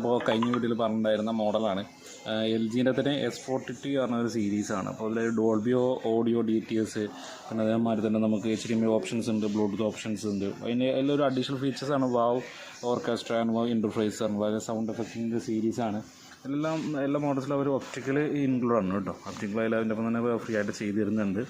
നമ്മളിപ്പോൾ കഴിഞ്ഞ വീഡിയോയിൽ പറഞ്ഞിട്ടുണ്ടായിരുന്ന മോഡലാണ്. എൽ ജീൻ്റെ തന്നെ S40T പറഞ്ഞൊരു സീരീസാണ്. അപ്പോൾ അതിൽ ഡോൾബിയോ ഓഡിയോ DTS, പിന്നെ അതേമാതിരി തന്നെ നമുക്ക് HDMI ഓപ്ഷൻസ് ഉണ്ട്, ബ്ലൂടൂത്ത് ഓപ്ഷൻസ് ഉണ്ട്. അതിന് എല്ലാവരും അഡീഷണൽ ഫീച്ചേഴ്സാണ് wow orchestra and wow interface ആണ്, വളരെ സൗണ്ട് എഫക്റ്റിൻ്റെ സീരീസാണ്. എല്ലാ മോഡൽസിലും അവർ ഒപ്റ്റിക്കൽ ഇൻക്ലൂഡ് ആണ് കേട്ടോ. ഒപ്റ്റിക്കൽ അതിൻ്റെ ഒപ്പം തന്നെ ഫ്രീ ആയിട്ട് ചെയ്ത് തരുന്നുണ്ട്.